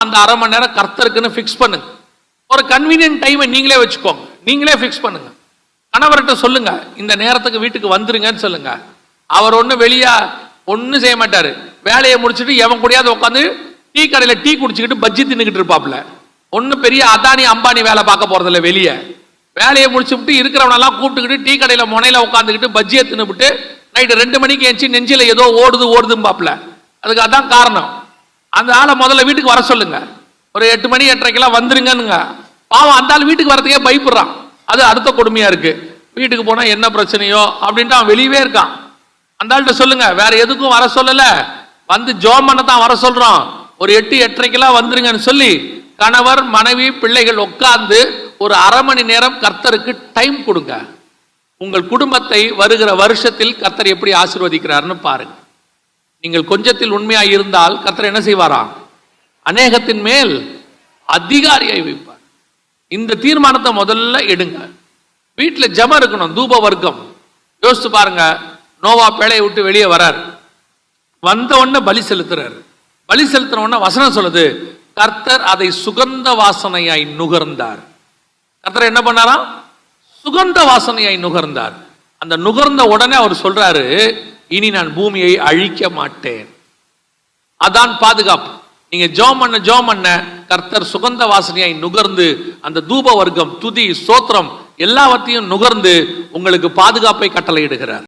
அந்த அரை மணி நேரம் கர்த்தருக்குன்னு ஃபிக்ஸ் பண்ணுங்க. ஒரு கன்வீனியன்ட் டைமை நீங்களே வச்சுக்கோங்க, நீங்களே ஃபிக்ஸ் பண்ணுங்க. கணவர்கிட்ட சொல்லுங்க, இந்த நேரத்துக்கு வீட்டுக்கு வந்துருங்கன்னு சொல்லுங்க. அவர் ஒன்றும் வெளியே ஒன்றும் செய்ய மாட்டார். வேலையை முடிச்சுட்டு எவன் கூடயாவது உட்காந்து டீ கடையில் டீ குடிச்சுக்கிட்டு பஜ்ஜி தின்னுக்கிட்டு இருப்பாப்புல. ஒன்றும் பெரிய அதானி அம்பானி வேலை பார்க்க போறதில்ல. வெளியே வேலையை முடிச்சுட்டு இருக்கிறவனெல்லாம் கூப்பிட்டுக்கிட்டு டீ கடையில் முனையில உட்காந்துக்கிட்டு பஜ்ஜியை தின்னுபிட்டு நைட்டு 2 மணிக்கு ஏஞ்சி நெஞ்சில் ஏதோ ஓடுதும்பாப்புல. அதுக்கு அதான் காரணம். அந்த ஆளை முதல்ல வீட்டுக்கு வர சொல்லுங்க. ஒரு 8 மணி 8:30 வந்துருங்க. பாவம் அந்த ஆள் வீட்டுக்கு வரதுக்கே பயப்படுறான். அது அடுத்த கொடுமையா இருக்கு. வீட்டுக்கு போனா என்ன பிரச்சனையோ அப்படின்ட்டு அவன் வெளியவே இருக்கான். அந்த ஆள்கிட்ட சொல்லுங்க, வேற எதுக்கும் வர சொல்லல, வந்து ஜோம் பண்ண தான் வர சொல்றோம். ஒரு 8, 8:30 வந்துருங்கன்னு சொல்லி கணவர் மனைவி பிள்ளைகள் உட்கார்ந்து ஒரு அரை மணி நேரம் கர்த்தருக்கு டைம் கொடுங்க. உங்கள் குடும்பத்தை வருகிற வருஷத்தில் கர்த்தர் எப்படி ஆசீர்வதிக்கிறார்னு பாருங்க. நீங்கள் கொஞ்சத்தில் உண்மையாக இருந்தால் கர்த்தர் என்ன செய்வாராம்? அநேகத்தின் மேல் அதிகாரியை வைப்பார். இந்த தீர்மானத்தை முதல்ல எடுங்க. வீட்டில் ஜெபம் இருக்கணும், தூப வர்க்கம். யோசிச்சு பாருங்க, நோவா பேழையை விட்டு வெளியே வரார். வந்த உடனே பலி செலுத்துறாரு. பலி செலுத்தின உடனே வசனம் சொல்லுது, கர்த்தர் அதை சுகந்த வாசனையாய் நுகர்ந்தார். கர்த்தர் என்ன பண்ணாராம்? சுகந்த வாசனையாய் நுகர்ந்தார். அந்த நுகர்ந்த உடனே அவர் சொல்றாரு, இனி நான் பூமியை அழிக்க மாட்டேன். அதான் பாதுகாப்பு. நீங்க ஜெபம் பண்ண கர்த்தர் சுகந்த வாசனையாய் நுகர்ந்து அந்த தூப வர்க்கம், துதி, ஸ்தோத்திரம் எல்லாவற்றையும் நுகர்ந்து உங்களுக்கு பாதுகாப்பை கட்டளையிடுகிறார்.